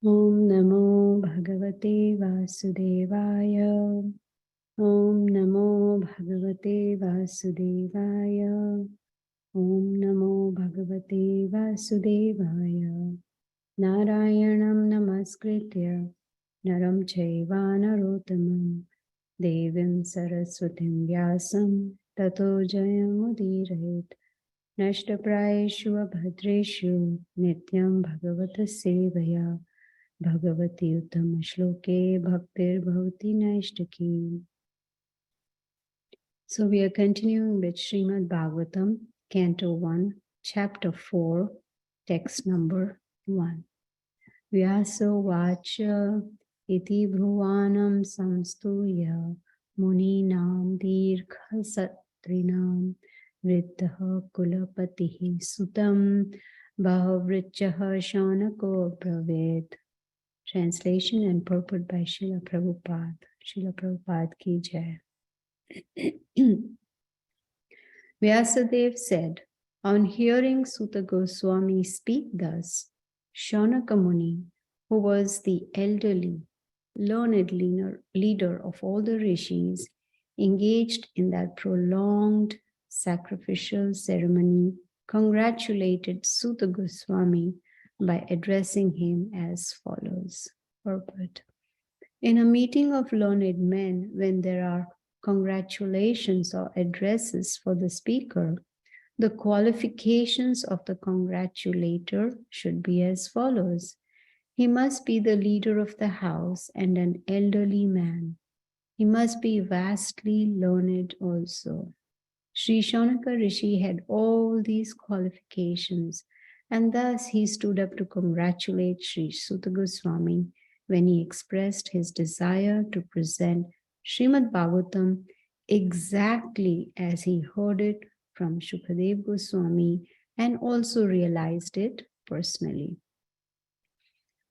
Om Namo Bhagavate Vasudevaya. Om Namo Bhagavate Vasudevaya. Om Namo Bhagavate Vasudevaya. Narayanam Namaskritya Naram Chaiva Narottamam Devim Saraswatim Vyasam Tato Jayamudirayet Nashtaprayeshu Abhadreshu Nityam Bhagavata Sevaya Bhagavati Uttama Shloke Bhaktir Bhavati Naishtaki. So we are continuing with Srimad Bhagavatam, Canto 1, Chapter 4, text number 1. Vyaso Vacha Iti Bhuvanam Samstuya Muninam Dirgha Satrinam Vriddha Kulapatihi Sutam Bahavrichaha Shaunako Braved. Translation and purport by Srila Prabhupada. Srila Prabhupada ki jai. Vyasadeva said, on hearing Suta Goswami speak thus, Shaunaka Muni, who was the elderly, learned leader of all the rishis, engaged in that prolonged sacrificial ceremony, congratulated Suta Goswami by addressing him as follows. Purport. In a meeting of learned men, when there are congratulations or addresses for the speaker, the qualifications of the congratulator should be as follows. He must be the leader of the house and an elderly man. He must be vastly learned also. Sri Shaunaka Rishi had all these qualifications, and thus he stood up to congratulate Sri Suta Goswami when he expressed his desire to present Srimad Bhagavatam exactly as he heard it from Shukadev Goswami and also realized it personally.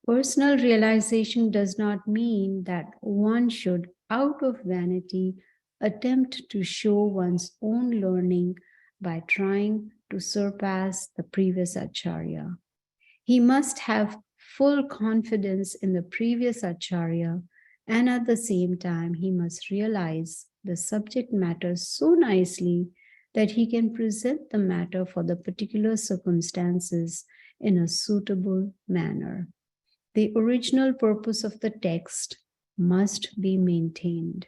Personal realization does not mean that one should, out of vanity, attempt to show one's own learning by trying to surpass the previous Acharya. He must have full confidence in the previous Acharya, and at the same time, he must realize the subject matter so nicely that he can present the matter for the particular circumstances in a suitable manner. The original purpose of the text must be maintained.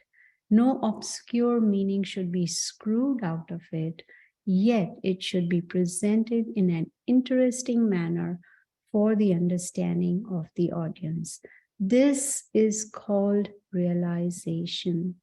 No obscure meaning should be screwed out of it, yet it should be presented in an interesting manner for the understanding of the audience. This is called realization.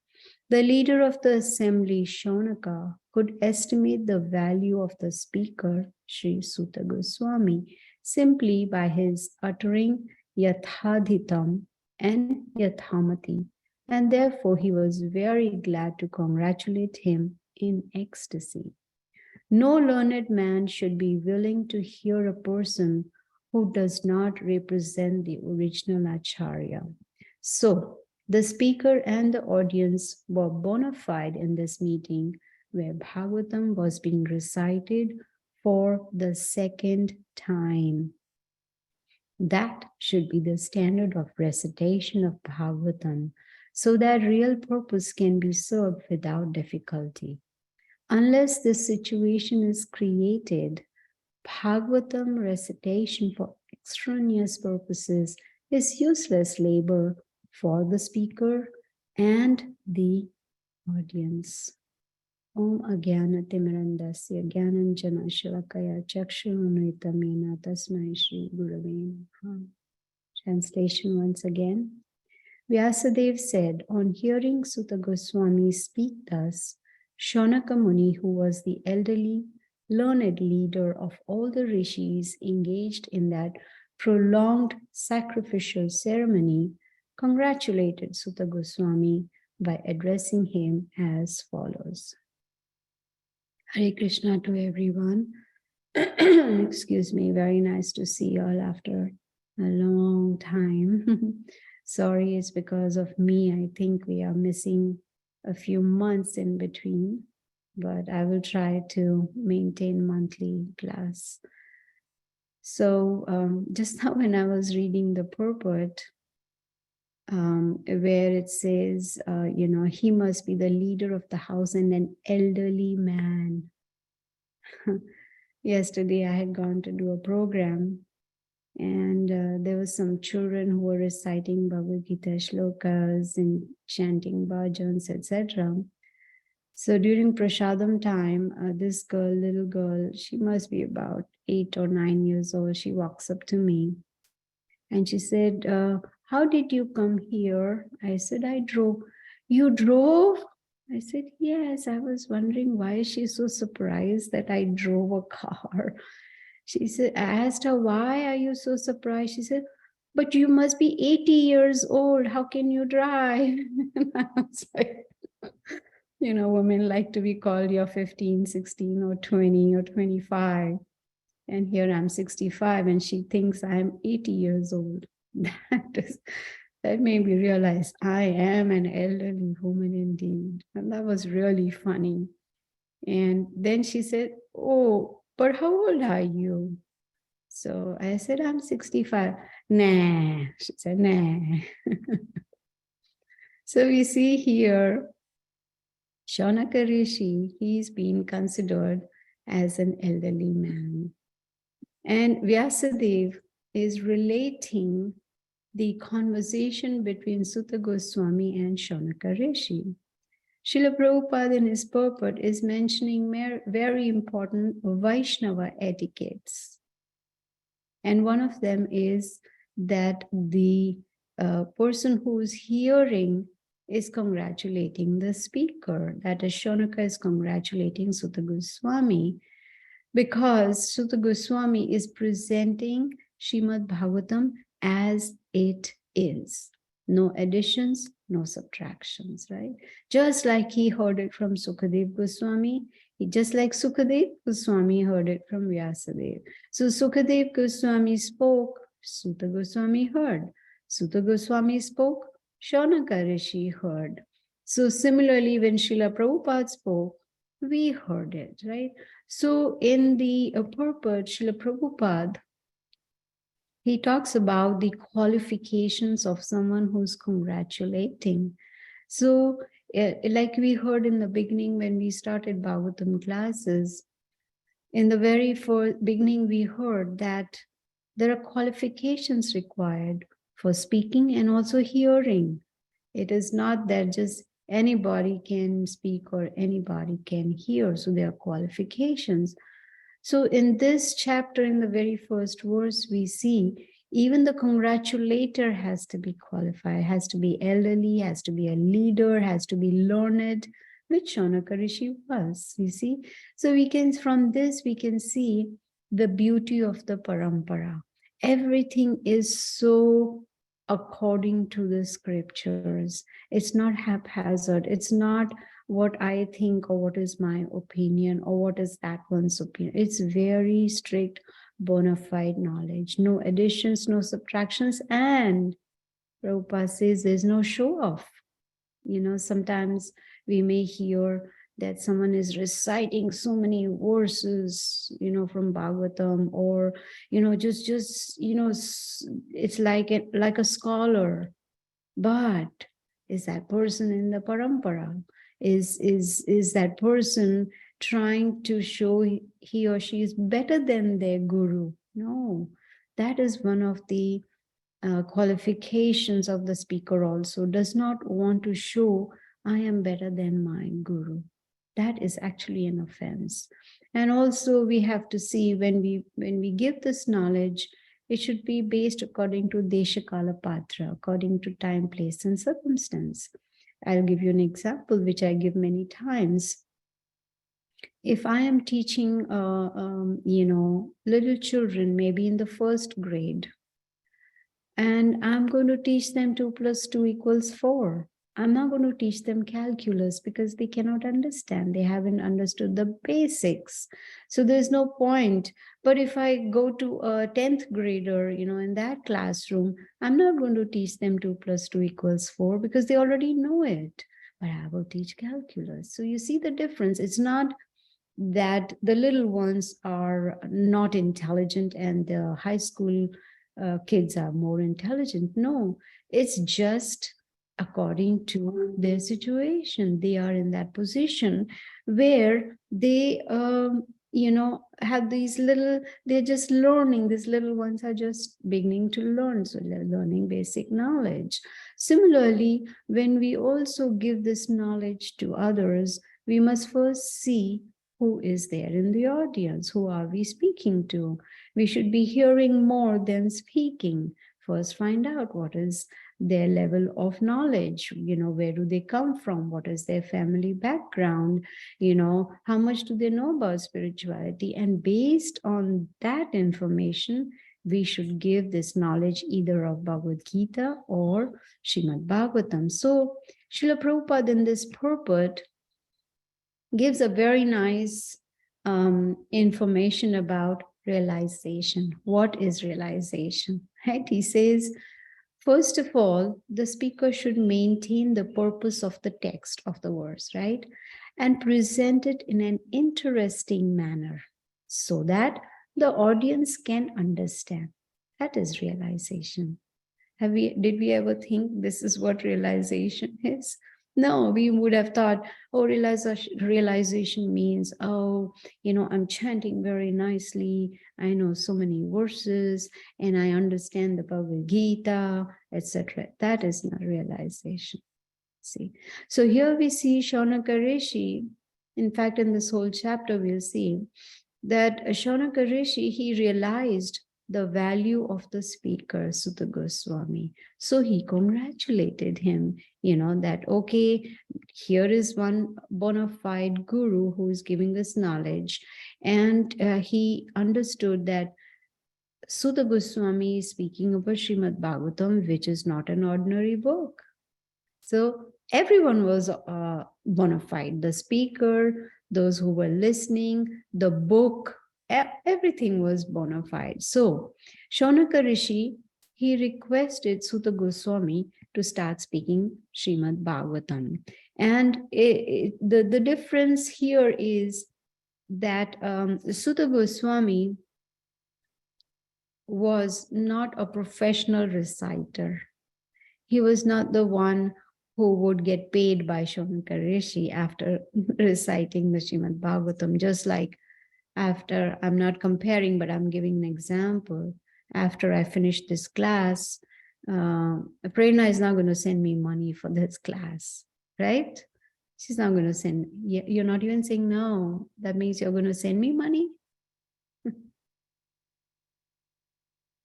The leader of the assembly, Shaunaka, could estimate the value of the speaker, Sri Suta Goswami, simply by his uttering Yathadhitam and Yathamati, and therefore he was very glad to congratulate him in ecstasy. No learned man should be willing to hear a person who does not represent the original Acharya. So, the speaker and the audience were bona fide in this meeting where Bhagavatam was being recited for the second time. That should be the standard of recitation of Bhagavatam so that real purpose can be served without difficulty. Unless this situation is created, Bhagavatam recitation for extraneous purposes is useless labor for the speaker and the audience. Om Agyana Timirandasya Gyananjana Shalakaya Chakshurunritamena Tasmai Shri Gurave Namaha. Translation once again. Vyasadeva said, on hearing Suta Goswami speak thus, Shaunaka Muni, who was the elderly, learned leader of all the rishis engaged in that prolonged sacrificial ceremony, congratulated Suta Goswami by addressing him as follows. Hare Krishna to everyone. Excuse me, very nice to see you all after a long time. Sorry, it's because of me. I think we are missing a few months in between, but I will try to maintain monthly class. So just now when I was reading the purport, where it says, he must be the leader of the house and an elderly man. Yesterday I had gone to do a program, and there were some children who were reciting Bhagavad Gita shlokas and chanting bhajans, etc. So during prasadam time, this girl, little girl, she must be about 8 or 9 years old. She walks up to me and she said, how did you come here? I said, I drove. You drove? I said, yes. I was wondering why is she so surprised that I drove a car. She said, I asked her, why are you so surprised? She said, but you must be 80 years old. How can you drive? And I was like, women like to be called you're 15, 16, or 20 or 25. And here I'm 65 and she thinks I'm 80 years old. That made me realize I am an elderly woman indeed. And that was really funny. And then she said, oh, but how old are you? So I said, I'm 65. Nah, she said, nah. So we see here, Shaunaka Rishi, he's been considered as an elderly man. And Vyasadeva is relating the conversation between Sutta Goswami and Shaunaka Rishi. Srila Prabhupada in his purport is mentioning very important Vaishnava etiquettes. And one of them is that the person who's hearing is congratulating the speaker. That is, Shaunaka is congratulating Sutta Goswami, because Sutta Goswami is presenting Srimad Bhagavatam as it is. No additions, no subtractions, right? Just like he heard it from Sukadev Goswami, just like Sukadev Goswami heard it from Vyasadeva. So Sukadev Goswami spoke, Sutta Goswami heard. Sutta Goswami spoke, Shaunaka Rishi heard. So similarly, when Srila Prabhupada spoke, we heard it, right? So in the purport, Srila Prabhupada, he talks about the qualifications of someone who's congratulating. So like we heard in the beginning when we started Bhagavatam classes, in the very first beginning, we heard that there are qualifications required for speaking and also hearing. It is not that just anybody can speak or anybody can hear. So there are qualifications. So in this chapter, in the very first verse, we see even the congratulator has to be qualified, has to be elderly, has to be a leader, has to be learned, which Shaunaka Rishi was, you see. So we can, from this, we can see the beauty of the parampara. Everything is so according to the scriptures. It's not haphazard. It's not what I think or what is my opinion or what is that one's opinion. It's very strict, bona fide knowledge. No additions, no subtractions. And Prabhupada says there's no show off. Sometimes we may hear that someone is reciting so many verses, from Bhagavatam, or, just, it's like a scholar. But is that person in the parampara? Is that person trying to show he or she is better than their guru? No, that is one of the qualifications of the speaker also. Does not want to show I am better than my guru. That is actually an offense. And also we have to see when we give this knowledge, it should be based according to Desha Kala Patra, according to time, place, and circumstance. I'll give you an example, which I give many times. If I am teaching, little children, maybe in the first grade, and I'm going to teach them 2 plus 2 equals 4. I'm not going to teach them calculus because they cannot understand. They haven't understood the basics. So there's no point. But if I go to a 10th grader, in that classroom, I'm not going to teach them 2 plus 2 equals 4 because they already know it. But I will teach calculus. So you see the difference. It's not that the little ones are not intelligent and the high school kids are more intelligent. No, it's just according to their situation. They are in that position where they, have these little, they're just learning. These little ones are just beginning to learn. So they're learning basic knowledge. Similarly, when we also give this knowledge to others, we must first see who is there in the audience, who are we speaking to. We should be hearing more than speaking. First, find out what is their level of knowledge, where do they come from, what is their family background, how much do they know about spirituality, and based on that information, we should give this knowledge either of Bhagavad Gita or Srimad Bhagavatam. So Srila Prabhupada in this purport gives a very nice information about realization. What is realization? Right? He says, first of all, the speaker should maintain the purpose of the text of the verse, right? And present it in an interesting manner so that the audience can understand. That is realization. Did we ever think this is what realization is? No, we would have thought, oh, realization means, oh, I'm chanting very nicely. I know so many verses and I understand the Bhagavad Gita, etc. That is not realization. See, so here we see Shaunaka Rishi. In fact, in this whole chapter, we'll see that Shaunaka Rishi, he realized the value of the speaker, Sutta Goswami. So he congratulated him, that, okay, here is one bona fide guru who is giving us knowledge. And he understood that Sutta Goswami is speaking about Srimad Bhagavatam, which is not an ordinary book. So everyone was bona fide, the speaker, those who were listening, the book, everything was bona fide. So Shaunaka Rishi, he requested Sutta Goswami to start speaking Srimad Bhagavatam. And the difference here is that Sutta Goswami was not a professional reciter. He was not the one who would get paid by Shaunaka Rishi after reciting the Srimad Bhagavatam, just like after, I'm not comparing, but I'm giving an example. After I finish this class, Prerna is not going to send me money for this class, right? She's not going to send, you're not even saying no. That means you're going to send me money?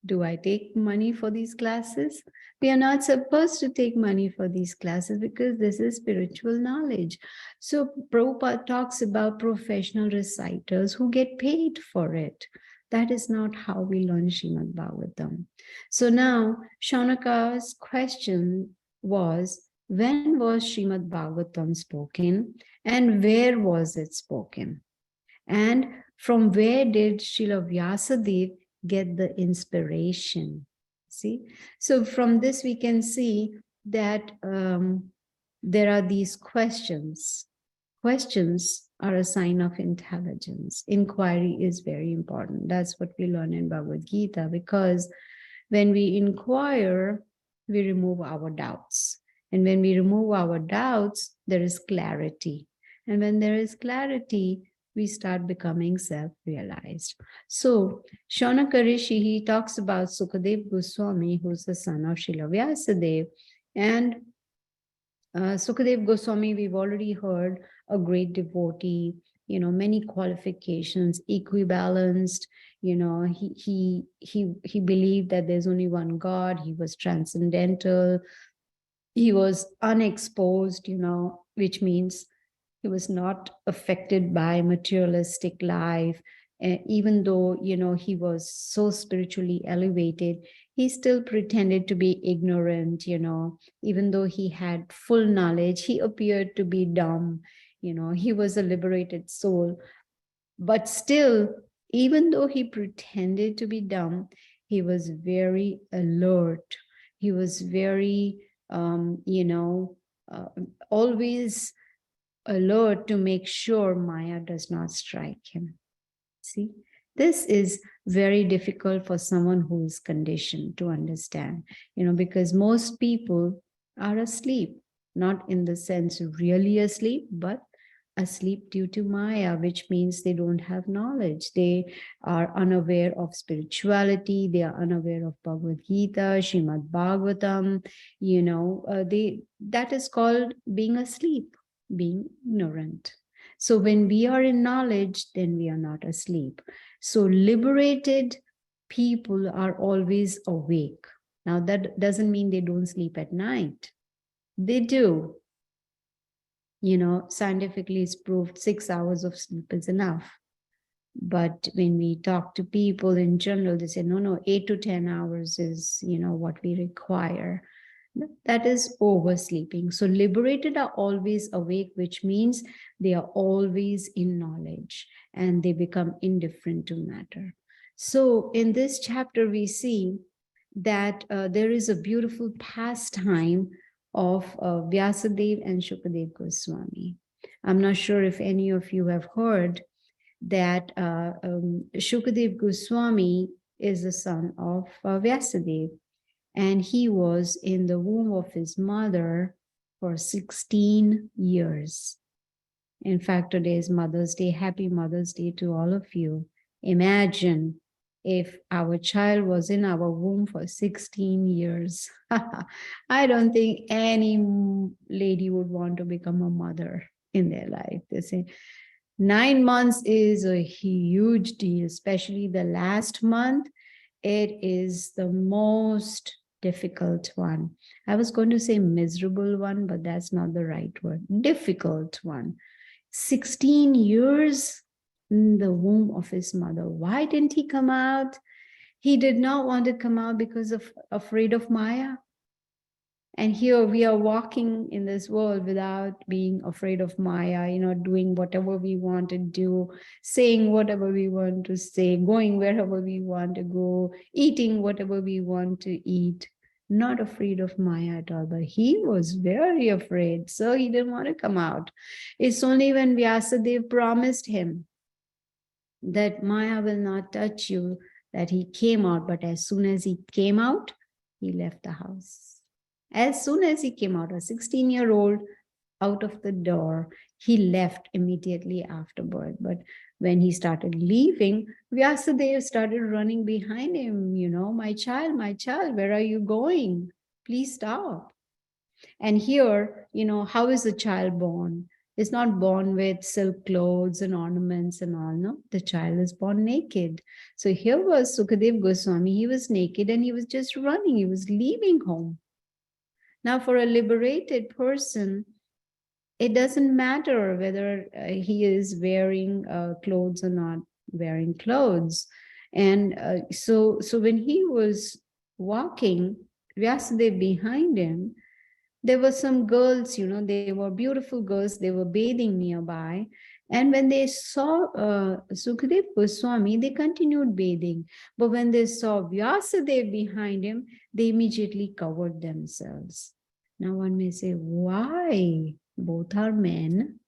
Do I take money for these classes? We are not supposed to take money for these classes because this is spiritual knowledge. So Prabhupada talks about professional reciters who get paid for it. That is not how we learn Srimad Bhagavatam. So now Shaunaka's question was, when was Srimad Bhagavatam spoken and where was it spoken? And from where did Srila Vyasadeva get the inspiration? See, so from this we can see that there are these questions. Questions are a sign of intelligence. Inquiry is very important. That's what we learn in Bhagavad Gita, because when we inquire, we remove our doubts. And when we remove our doubts, there is clarity. And when there is clarity, we start becoming self-realized. So Shaunaka Rishi, he talks about Sukadev Goswami, who's the son of Srila Vyasadeva. And Sukadev Goswami, we've already heard, a great devotee, many qualifications, equibalanced, he believed that there's only one God. He was transcendental. He was unexposed, which means he was not affected by materialistic life. Even though, he was so spiritually elevated, he still pretended to be ignorant, even though he had full knowledge, he appeared to be dumb, he was a liberated soul. But still, even though he pretended to be dumb, he was very alert. He was very, always alert to make sure Maya does not strike him. See, this is very difficult for someone who is conditioned to understand, because most people are asleep, not in the sense really asleep, but asleep due to Maya, which means they don't have knowledge. They are unaware of spirituality. They are unaware of Bhagavad Gita, Srimad Bhagavatam. That is called being asleep, being ignorant. So when we are in knowledge, then we are not asleep. So liberated people are always awake. Now, that doesn't mean they don't sleep at night. They do. Scientifically it's proved 6 hours of sleep is enough. But when we talk to people in general, they say, no, 8 to 10 hours is, what we require. That is oversleeping. So liberated are always awake, which means they are always in knowledge and they become indifferent to matter. So in this chapter, we see that there is a beautiful pastime of Vyasadeva and Shukadev Goswami. I'm not sure if any of you have heard that Shukadev Goswami is the son of Vyasadeva, and he was in the womb of his mother for 16 years. In fact, today is Mother's Day. Happy Mother's Day to all of you. Imagine if our child was in our womb for 16 years. I don't think any lady would want to become a mother in their life. They say 9 months is a huge deal, especially the last month. It is the most difficult one. I was going to say miserable one, but that's not the right word. Difficult one. 16 years in the womb of his mother. Why didn't he come out? He did not want to come out because of afraid of Maya. And here we are walking in this world without being afraid of Maya, doing whatever we want to do, saying whatever we want to say, going wherever we want to go, eating whatever we want to eat. Not afraid of Maya at all, but he was very afraid. So he didn't want to come out. It's only when Vyasadeva promised him that Maya will not touch you that he came out. But as soon as he came out, he left the house. As soon as he came out, a 16-year-old out of the door, he left immediately afterward. But when he started leaving, Vyasadeva started running behind him, my child, where are you going? Please stop. And here, how is a child born? It's not born with silk clothes and ornaments and all, no. The child is born naked. So here was Sukadev Goswami, he was naked and he was just running, he was leaving home. Now, for a liberated person, it doesn't matter whether he is wearing clothes or not wearing clothes. And so when he was walking, Vyasadeva behind him, there were some girls, they were beautiful girls, they were bathing nearby. And when they saw Sukadev Goswami, they continued bathing. But when they saw Vyasadeva behind him, they immediately covered themselves. Now one may say, why? Both are men.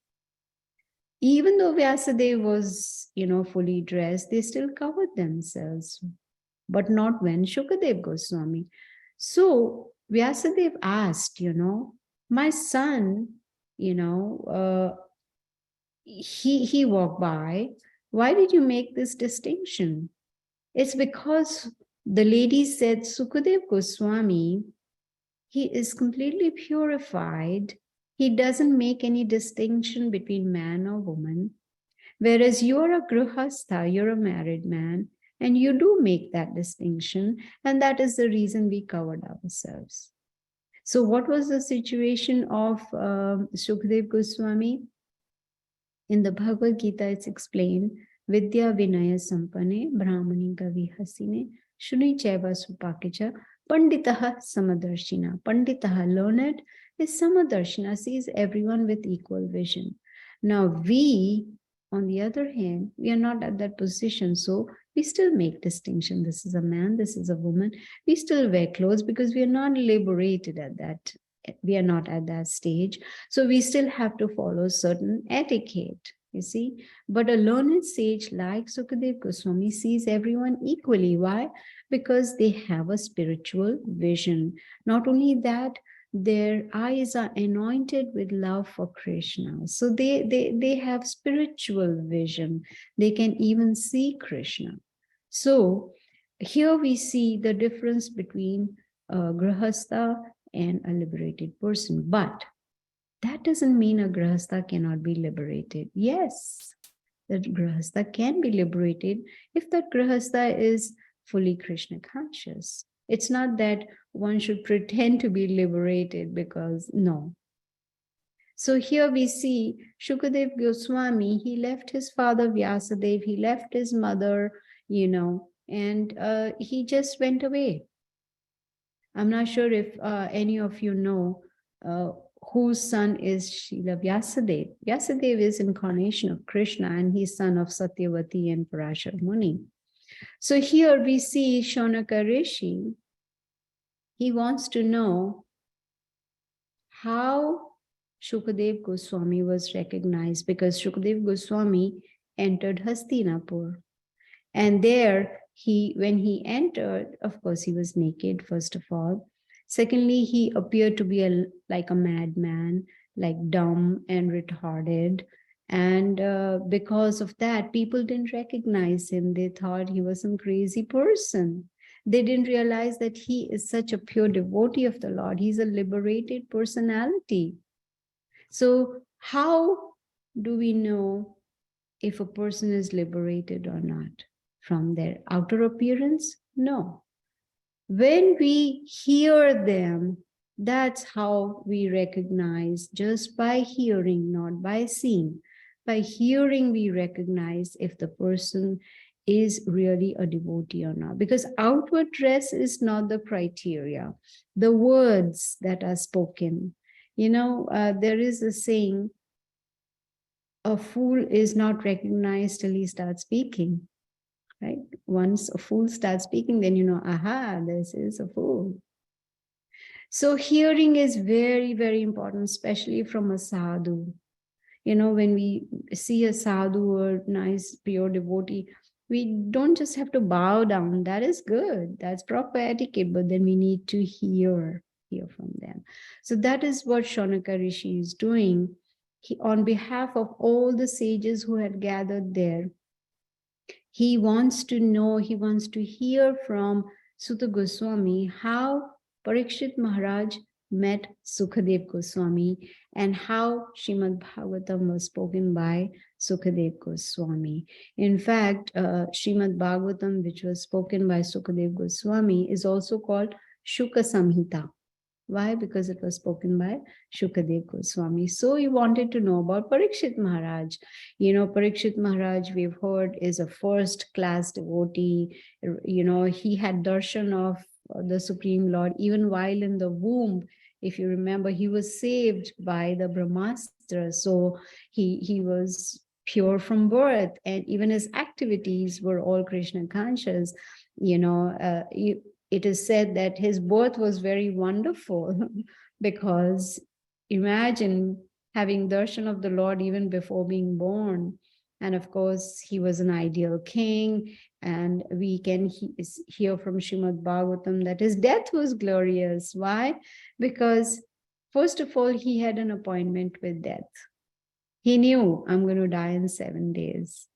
Even though Vyasadeva was, fully dressed, they still covered themselves, but not when Shukadev Goswami. So Vyasadeva asked, my son, he walked by. Why did you make this distinction? It's because the lady said, Sukadev Goswami, he is completely purified. He doesn't make any distinction between man or woman. Whereas you're a grihastha, you're a married man, and you do make that distinction. And that is the reason we covered ourselves. So what was the situation of Sukadev Goswami? In the Bhagavad Gita, it's explained, Vidya Vinaya Sampane Brahmani Gavi Hasine Shuni Chaiva Supakicha Panditaha Samadarshina. Panditaha, learned, is Samadarshina, sees everyone with equal vision. Now we, on the other hand, we are not at that position. So we still make distinction. This is a man, this is a woman. We still wear clothes because we are not liberated at that we are not at that stage. So we still have to follow certain etiquette, you see. But a learned sage like Sukadev Goswami sees everyone equally. Why? Because they have a spiritual vision. Not only that, their eyes are anointed with love for Krishna. So they have spiritual vision. They can even see Krishna. So here we see the difference between Grahastha and a liberated person. But that doesn't mean a Grahastha cannot be liberated. Yes, that Grahastha can be liberated if that Grahastha is fully Krishna conscious. It's not that one should pretend to be liberated, because no. So here we see Shukadev Goswami, he left his father Vyasadev, he left his mother, and he just went away. I'm not sure if any of you know whose son is Srila Vyasadeva. Vyasadeva is incarnation of Krishna, and he's son of Satyavati and Parashar Muni. So here we see Shaunaka Rishi. He wants to know how Shukadev Goswami was recognized, because Shukadev Goswami entered Hastinapur. And there, when he entered, of course, he was naked, first of all. Secondly, he appeared to be like a madman, like dumb and retarded. And because of that, people didn't recognize him. They thought he was some crazy person. They didn't realize that he is such a pure devotee of the Lord. He's a liberated personality. So how do we know if a person is liberated or not? From their outer appearance? No. When we hear them, that's how we recognize, just by hearing, not by seeing. By hearing, we recognize if the person is really a devotee or not. Because outward dress is not the criteria. The words that are spoken. There is a saying, a fool is not recognized till he starts speaking. Right? Once a fool starts speaking, then you know, aha, this is a fool. So hearing is very, very important, especially from a sadhu. When we see a sadhu or nice, pure devotee, we don't just have to bow down. That is good. That's proper etiquette, but then we need to hear from them. So that is what Shaunaka Rishi is doing. On behalf of all the sages who had gathered there, he wants to know, he wants to hear from Suta Goswami how Parikshit Maharaj met Sukadev Goswami and how Srimad Bhagavatam was spoken by Sukadev Goswami. In fact, Srimad Bhagavatam, which was spoken by Sukadev Goswami, is also called Shuka Samhita. Why? Because it was spoken by Shukadev Goswami. So he wanted to know about Parikshit Maharaj. Parikshit Maharaj, we've heard, is a first-class devotee. He had darshan of the Supreme Lord even while in the womb. If you remember, he was saved by the Brahmastra. So he was pure from birth, and even his activities were all Krishna conscious. It is said that his birth was very wonderful because imagine having darshan of the Lord even before being born. And of course, he was an ideal king. And we can hear from Srimad Bhagavatam that his death was glorious. Why? Because first of all, he had an appointment with death. He knew, I'm going to die in 7 days.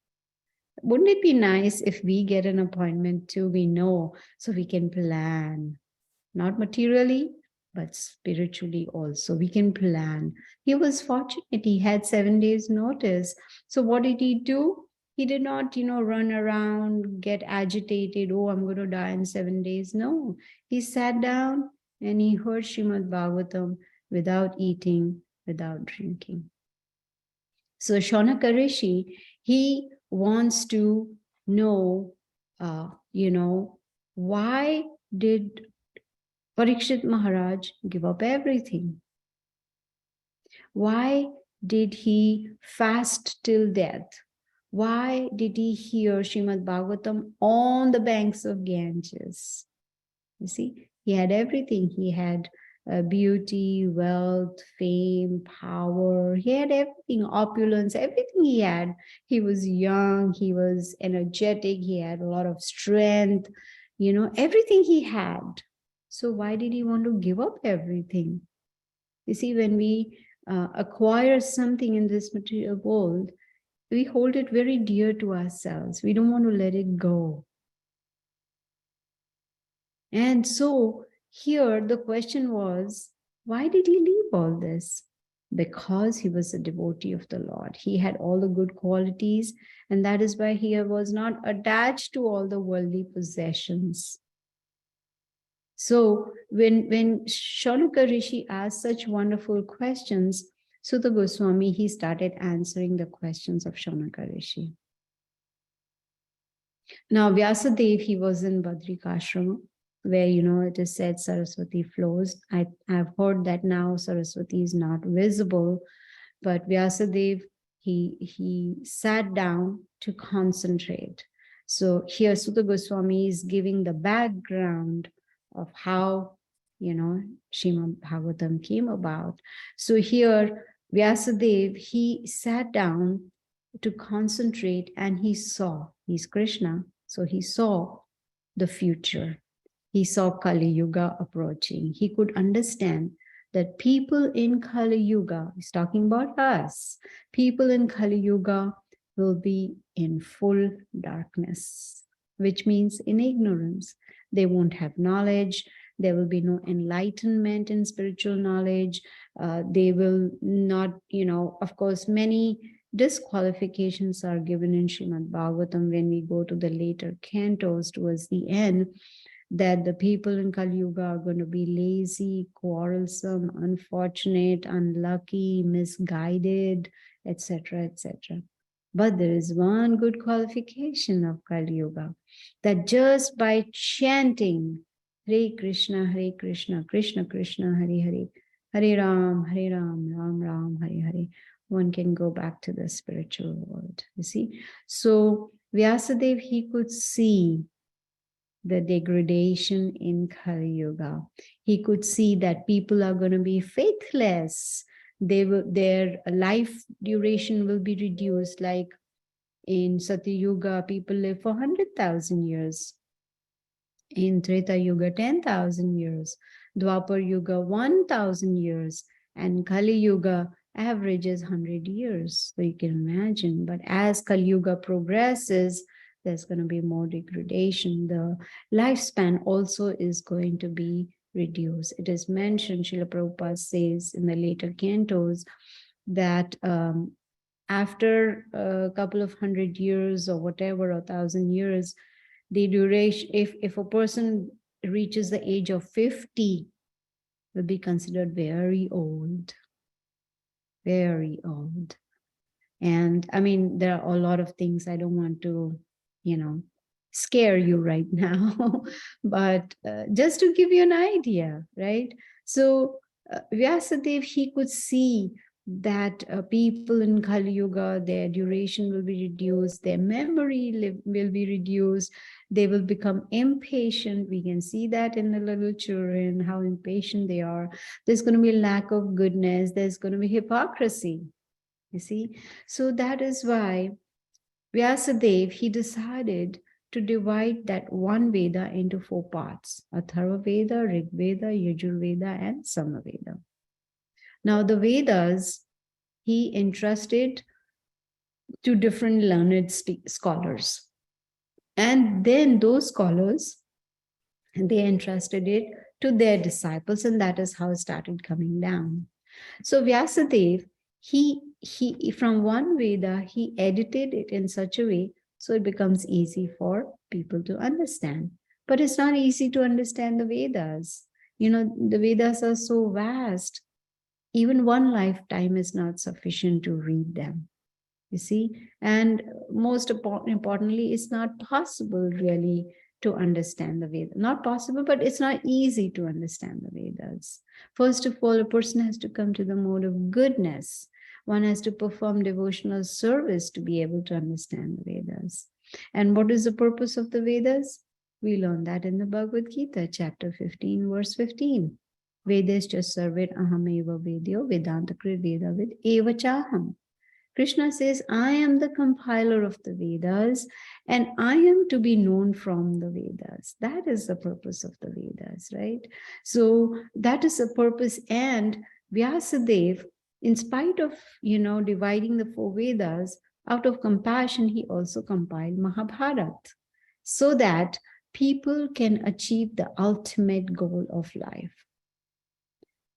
Wouldn't it be nice if we get an appointment too, we know, so we can plan, not materially, but spiritually also. We can plan. He was fortunate. He had 7 days notice. So what did he do? He did not, run around, get agitated. Oh, I'm going to die in 7 days. No, he sat down and he heard Srimad Bhagavatam without eating, without drinking. So Shaunaka Rishi, he wants to know, why did Parikshit Maharaj give up everything? Why did he fast till death? Why did he hear Srimad Bhagavatam on the banks of Ganges? You see, he had everything. He had beauty, wealth, fame, power. He had everything, opulence, everything he had. He was young, he was energetic, he had a lot of strength, everything he had. So why did he want to give up everything? You see, when we acquire something in this material world, we hold it very dear to ourselves. We don't want to let it go. And so here the question was, why did he leave all this? Because he was a devotee of the Lord. He had all the good qualities, and that is why he was not attached to all the worldly possessions. So when Shaunaka Rishi asked such wonderful questions, Sutta Goswami, he started answering the questions of Shaunaka Rishi. Now, Vyasadeva, he was in Badrikashrama, where, it is said Saraswati flows. I've heard that now Saraswati is not visible, but Vyasadeva, he sat down to concentrate. So here Sutta Goswami is giving the background of how, Srimad Bhagavatam came about. So here Vyasadeva, he sat down to concentrate, and he saw, he's Krishna, so he saw the future. He saw Kali Yuga approaching. He could understand that people in Kali Yuga, he's talking about us, people in Kali Yuga will be in full darkness, which means in ignorance. They won't have knowledge. There will be no enlightenment in spiritual knowledge. They will not, of course, many disqualifications are given in Srimad Bhagavatam when we go to the later cantos towards the end, that the people in Kali Yuga are going to be lazy, quarrelsome, unfortunate, unlucky, misguided, etc., etc. But there is one good qualification of Kali Yuga, that just by chanting Hare Krishna, Krishna Krishna, Hare Hare, Hare Ram, Ram Ram, Hare Hare, one can go back to the spiritual world. You see? So Vyasadeva, he could see the degradation in Kali Yuga. He could see that people are going to be faithless. Their life duration will be reduced. Like in Satya Yuga, people live for 100,000 years. In Treta Yuga, 10,000 years. Dwapar Yuga, 1,000 years. And Kali Yuga averages 100 years. So you can imagine. But as Kali Yuga progresses, there's going to be more degradation. The lifespan also is going to be reduced. It is mentioned, Srila Prabhupada says in the later cantos, that after a couple of 100 years or whatever, 1,000 years, the duration, if a person reaches the age of 50, will be considered very old. Very old. And I mean, there are a lot of things I don't want to, scare you right now, but just to give you an idea, right? So Vyasadeva, he could see that people in Kali Yuga, their duration will be reduced, their memory will be reduced, they will become impatient. We can see that in the little children, how impatient they are. There's going to be a lack of goodness, there's going to be hypocrisy, you see. So that is why Vyasadeva, he decided to divide that one Veda into 4 parts: Atharva Veda, Rig Veda, Yajur Veda, and Samaveda. Now the Vedas, he entrusted to different learned scholars. And then those scholars, they entrusted it to their disciples, and that is how it started coming down. So Vyasadeva, he from one Veda, he edited it in such a way so it becomes easy for people to understand. But it's not easy to understand the Vedas. The Vedas are so vast. Even one lifetime is not sufficient to read them, you see. And most importantly, it's not possible really to understand the Vedas. Not possible, but it's not easy to understand the Vedas. First of all, a person has to come to the mode of goodness. One has to perform devotional service to be able to understand the Vedas. And what is the purpose of the Vedas? We learn that in the Bhagavad Gita, chapter 15, verse 15. Vedescha sarvir ahameva vedyo vedanta krit vedavid eva chaham. Krishna says, I am the compiler of the Vedas and I am to be known from the Vedas. That is the purpose of the Vedas, right? So that is the purpose. And Vyasadeva, in spite of, dividing the four Vedas, out of compassion, he also compiled Mahabharata so that people can achieve the ultimate goal of life.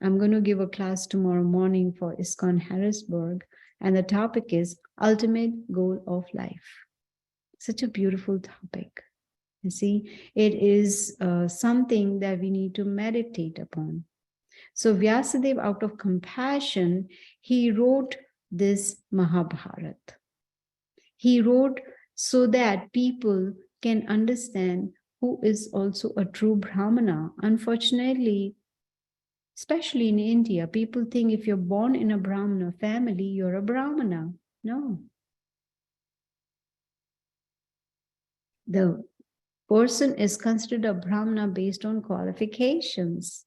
I'm going to give a class tomorrow morning for ISKCON Harrisburg, and the topic is Ultimate Goal of Life. Such a beautiful topic. You see, it is something that we need to meditate upon. So Vyasadeva, out of compassion, he wrote this Mahabharata. He wrote so that people can understand who is also a true Brahmana. Unfortunately, especially in India, people think if you're born in a Brahmana family, you're a Brahmana. No. The person is considered a Brahmana based on qualifications.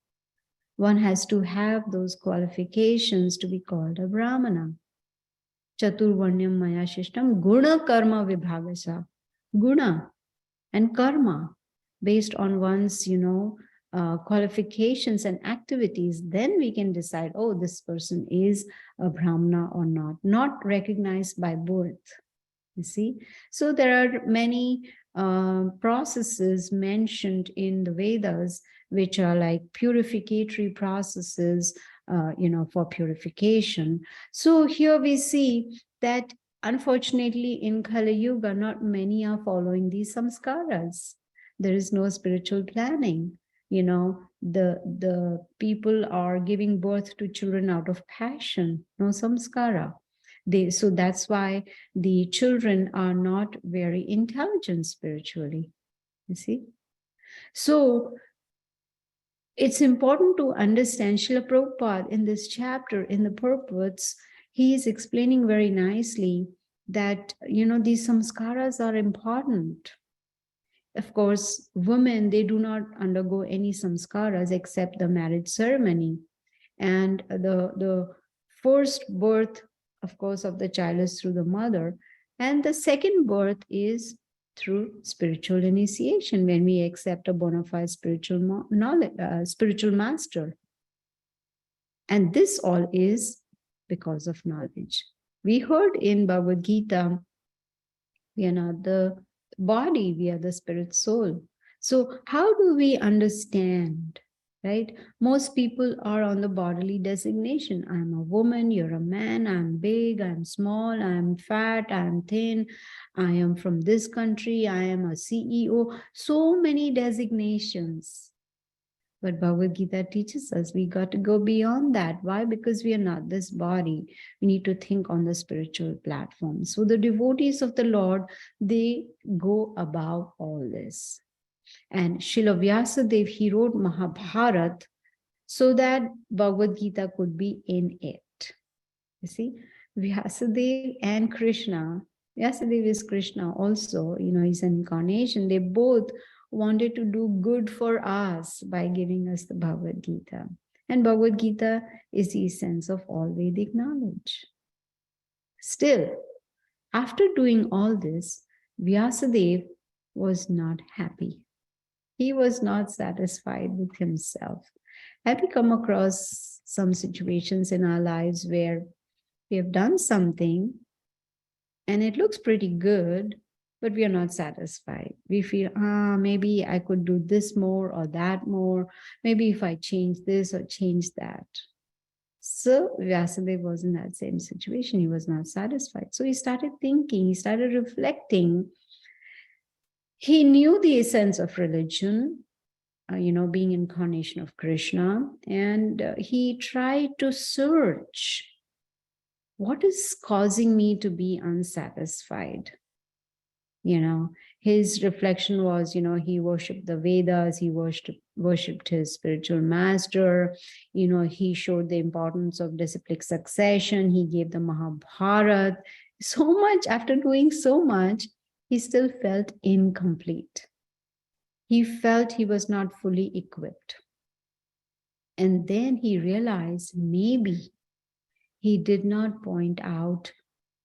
One has to have those qualifications to be called a Brahmana. Chaturvarnyam maya shishtam guna karma vibhagasa. Guna and karma based on one's, qualifications and activities, then we can decide, oh, this person is a Brahmana or not recognized by birth. You see? So there are many processes mentioned in the Vedas, which are like purificatory processes, for purification. So here we see that unfortunately in Kali Yuga, not many are following these samskaras. There is no spiritual planning. The people are giving birth to children out of passion, no samskara. So that's why the children are not very intelligent spiritually, you see. So it's important to understand Srila Prabhupada in this chapter, in the purports, he is explaining very nicely that, these samskaras are important. Of course, women, they do not undergo any samskaras except the marriage ceremony. And the first birth, of course, of the child is through the mother. And the second birth is through spiritual initiation, when we accept a bona fide spiritual knowledge, spiritual master. And this all is because of knowledge. We heard in Bhagavad Gita, we are not the body, we are the spirit soul. So how do we understand? Right? Most people are on the bodily designation. I'm a woman, you're a man, I'm big, I'm small, I'm fat, I'm thin, I am from this country, I am a CEO. So many designations. But Bhagavad Gita teaches us we got to go beyond that. Why? Because we are not this body. We need to think on the spiritual platform. So the devotees of the Lord, they go above all this. And Srila Vyasadeva, he wrote Mahabharata so that Bhagavad Gita could be in it. You see, Vyasadeva and Krishna, Vyasadeva is Krishna also, he's an incarnation. They both wanted to do good for us by giving us the Bhagavad Gita. And Bhagavad Gita is the essence of all Vedic knowledge. Still, after doing all this, Vyasadeva was not happy. He was not satisfied with himself. Have we come across some situations in our lives where we have done something and it looks pretty good, but we are not satisfied? We feel, maybe I could do this more or that more. Maybe if I change this or change that. So Vyasadeva was in that same situation. He was not satisfied. So he started thinking, he started reflecting. He knew the essence of religion, being incarnation of Krishna, and he tried to search what is causing me to be unsatisfied. His reflection was, he worshipped the Vedas, he worshipped his spiritual master, he showed the importance of disciplic succession, he gave the Mahabharata. So much, after doing so much, he still felt incomplete. He felt he was not fully equipped. And then he realized maybe he did not point out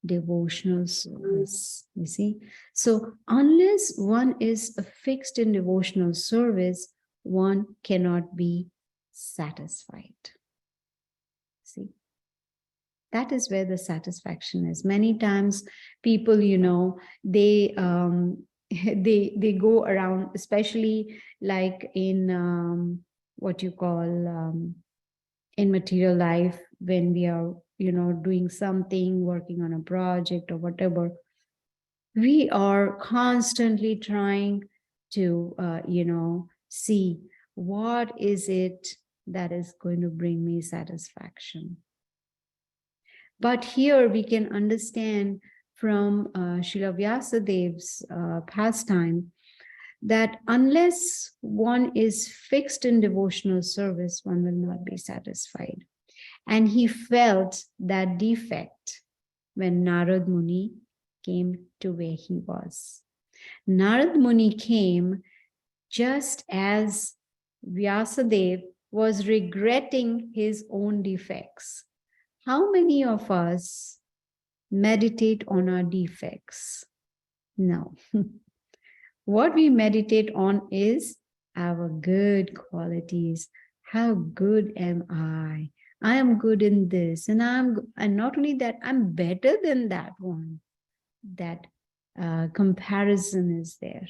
devotional service. You see? So, unless one is fixed in devotional service, one cannot be satisfied. See? That is where the satisfaction is. Many times people, they they go around, especially like in what you call in material life, when we are doing something, working on a project or whatever, we are constantly trying to see what is it that is going to bring me satisfaction. But here we can understand from Srila Vyasadev's pastime that unless one is fixed in devotional service, one will not be satisfied. And he felt that defect when Narad Muni came to where he was. Narad Muni came just as Vyasadev was regretting his own defects. How many of us meditate on our defects? No. What we meditate on is our good qualities. How good am I? I am good in this, and not only that, I'm better than that one. That comparison is there.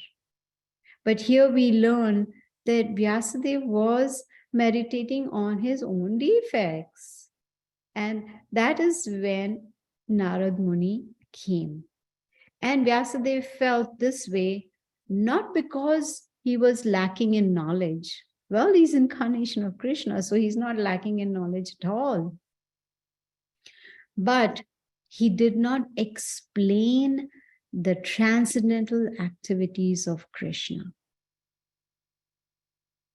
But here we learn that Vyasadeva was meditating on his own defects. And that is when Narad Muni came. And Vyasadeva felt this way, not because he was lacking in knowledge. Well, he's incarnation of Krishna, so he's not lacking in knowledge at all. But he did not explain the transcendental activities of Krishna.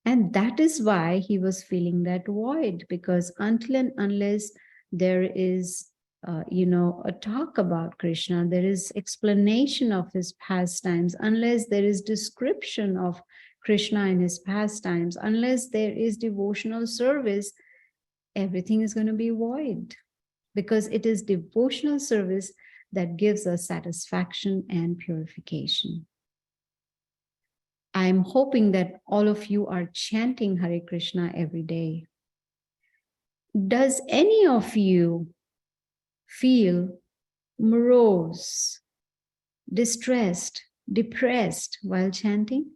And that is why he was feeling that void, because until and unless there is a talk about Krishna, there is explanation of his pastimes, unless there is description of Krishna and his pastimes, unless there is devotional service, everything is going to be void, because it is devotional service that gives us satisfaction and purification. I'm hoping that all of you are chanting Hare Krishna every day. Does any of you feel morose, distressed, depressed while chanting?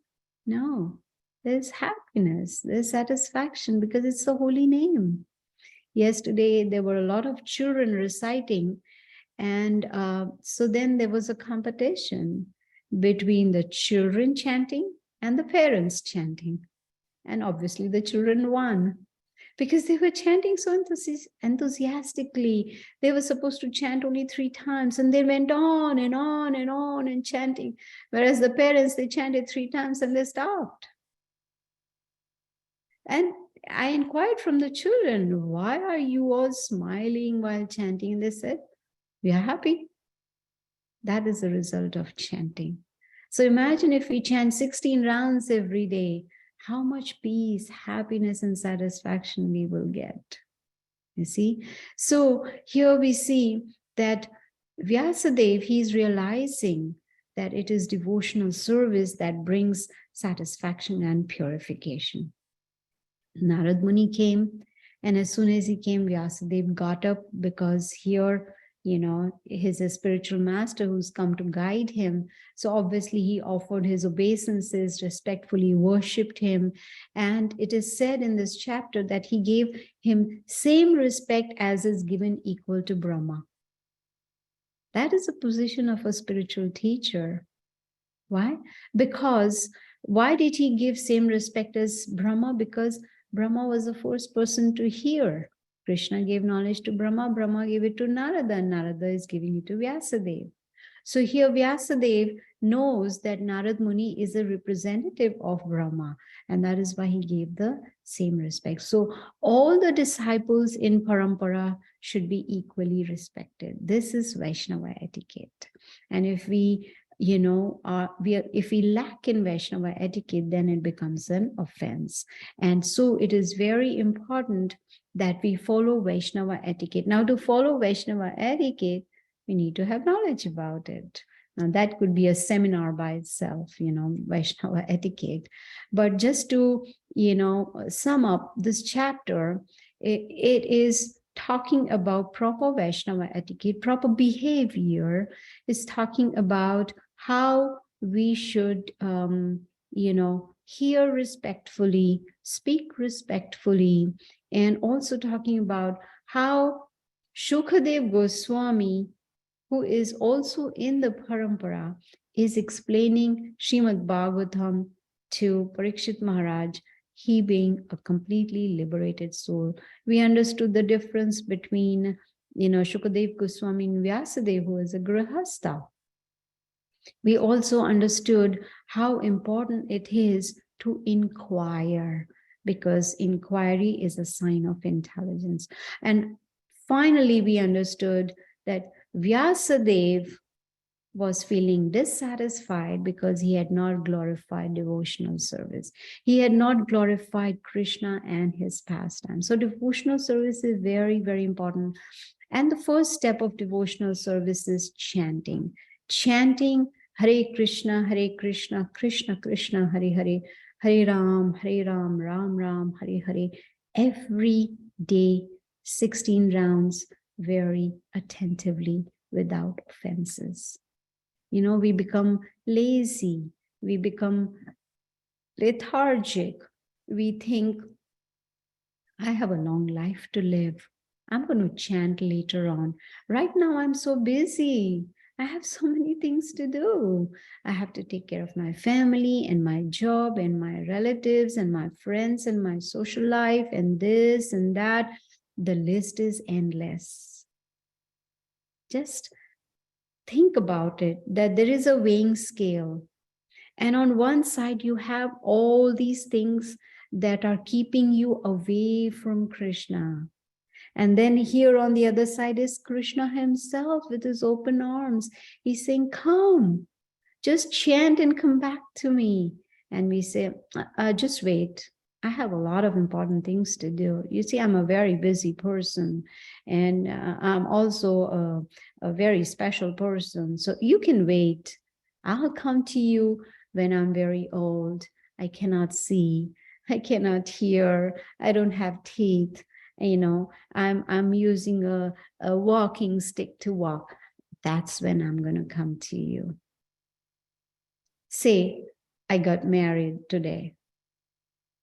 No, there's happiness, there's satisfaction, because it's a holy name. Yesterday, there were a lot of children reciting, and so then there was a competition between the children chanting and the parents chanting. And obviously the children won, because they were chanting so enthusiastically. They were supposed to chant only 3 times, and they went on and on and on and chanting. Whereas the parents, they chanted 3 times and they stopped. And I inquired from the children, why are you all smiling while chanting? And they said, we are happy. That is the result of chanting. So imagine if we chant 16 rounds every day, how much peace, happiness, and satisfaction we will get. You see? So here we see that Vyasadeva, he's realizing that it is devotional service that brings satisfaction and purification. Narad Muni came, and as soon as he came, Vyasadeva got up, because here, he's a spiritual master who's come to guide him. So obviously he offered his obeisances, respectfully worshipped him. And it is said in this chapter that he gave him same respect as is given equal to Brahma. That is a position of a spiritual teacher. Why? Because why did he give same respect as Brahma? Because Brahma was the first person to hear. Krishna gave knowledge to Brahma, Brahma gave it to Narada, and Narada is giving it to Vyasadeva. So here Vyasadeva knows that Narad Muni is a representative of Brahma, and that is why he gave the same respect. So all the disciples in Parampara should be equally respected. This is Vaishnava etiquette. And if we if we lack in Vaishnava etiquette, then it becomes an offense. And so it is very important that we follow Vaishnava etiquette. Now, to follow Vaishnava etiquette, we need to have knowledge about it. Now, that could be a seminar by itself, Vaishnava etiquette. But just to, sum up this chapter, it is talking about proper Vaishnava etiquette, proper behavior, is talking about how we should, hear respectfully, speak respectfully, and also talking about how Shukadev Goswami, who is also in the parampara, is explaining Srimad Bhagavatam to Parikshit Maharaj, he being a completely liberated soul. We understood the difference between, Shukadev Goswami and Vyasadeva, who is a grihastha. We also understood how important it is to inquire, because inquiry is a sign of intelligence. And finally, we understood that Vyasadeva was feeling dissatisfied because he had not glorified devotional service. He had not glorified Krishna and his pastime. So devotional service is very, very important. And the first step of devotional service is chanting. Chanting Hare Krishna, Krishna Krishna, Hare Hare, Hare Ram, Ram Ram, Hare Hare, every day, 16 rounds, very attentively, without offenses. We become lazy, we become lethargic. We think, I have a long life to live. I'm going to chant later on. Right now, I'm so busy. I have so many things to do. I have to take care of my family and my job and my relatives and my friends and my social life and this and that. The list is endless. Just think about it, that there is a weighing scale. And on one side, you have all these things that are keeping you away from Krishna. And then here on the other side is Krishna himself with his open arms. He's saying, come, just chant and come back to me. And we say, just wait. I have a lot of important things to do. You see, I'm a very busy person, and I'm also a very special person. So you can wait. I'll come to you when I'm very old. I cannot see. I cannot hear. I don't have teeth. I'm using a walking stick to walk. That's when I'm going to come to you. Say, I got married today.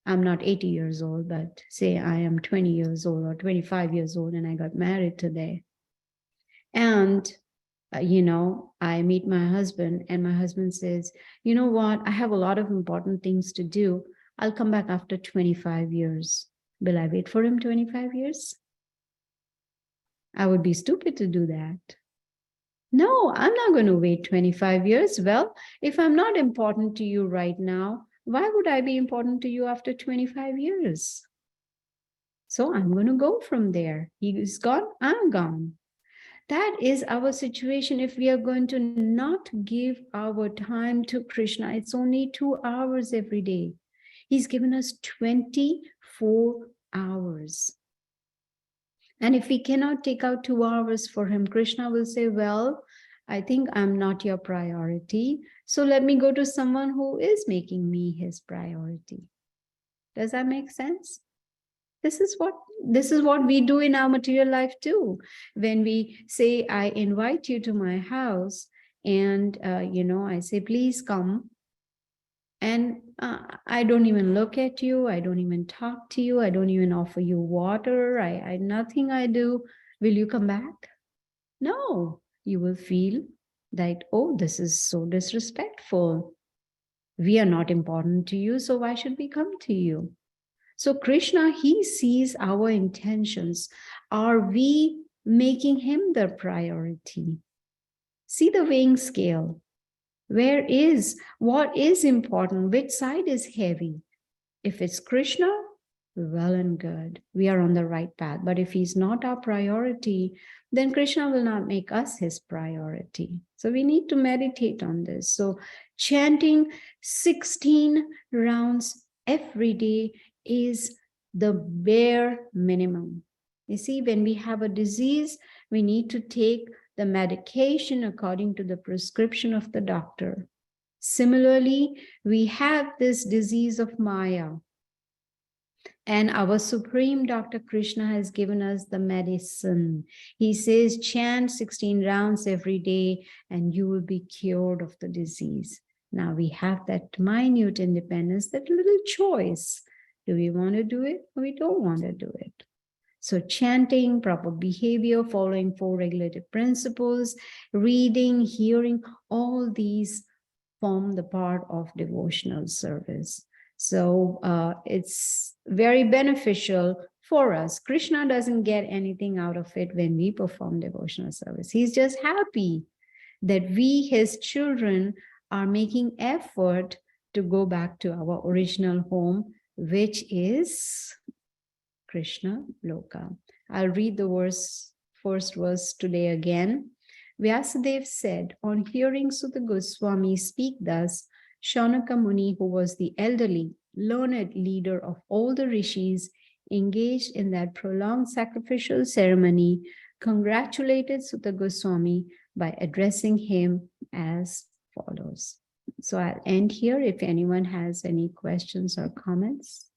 I'm not 80 years old, but say I am 20 years old or 25 years old and I got married today. And, I meet my husband and my husband says, you know what? I have a lot of important things to do. I'll come back after 25 years. Will I wait for him 25 years? I would be stupid to do that. No, I'm not going to wait 25 years. Well, if I'm not important to you right now, why would I be important to you after 25 years? So I'm going to go from there. He is gone, I'm gone. That is our situation. If we are going to not give our time to Krishna, it's only 2 hours every day. He's given us 24 hours. And if we cannot take out 2 hours for him, Krishna will say, well, I think I'm not your priority. So let me go to someone who is making me his priority. Does that make sense? This is what we do in our material life too. When we say, I invite you to my house and, I say, please come. And I don't even look at you. I don't even talk to you. I don't even offer you water. Nothing I do. Will you come back? No, you will feel that, oh, this is so disrespectful. We are not important to you, so why should we come to you? So Krishna, he sees our intentions. Are we making him the priority? See the weighing scale. What is important? Which side is heavy? If it's Krishna, well and good. We are on the right path. But if he's not our priority, then Krishna will not make us his priority. So we need to meditate on this. So chanting 16 rounds every day is the bare minimum. You see, when we have a disease, we need to take the medication according to the prescription of the doctor. Similarly, we have this disease of Maya. And our Supreme Dr. Krishna has given us the medicine. He says, chant 16 rounds every day and you will be cured of the disease. Now we have that minute independence, that little choice. Do we want to do it or we don't want to do it? So chanting, proper behavior, following 4 regulative principles, reading, hearing, all these form the part of devotional service. So it's very beneficial for us. Krishna doesn't get anything out of it when we perform devotional service. He's just happy that we, his children, are making effort to go back to our original home, which is Krishna Loka. I'll read the first verse today again. Vyasadeva said, on hearing Sutta Goswami speak thus, Shaunaka Muni, who was the elderly, learned leader of all the rishis engaged in that prolonged sacrificial ceremony, congratulated Sutta Goswami by addressing him as follows. So I'll end here if anyone has any questions or comments.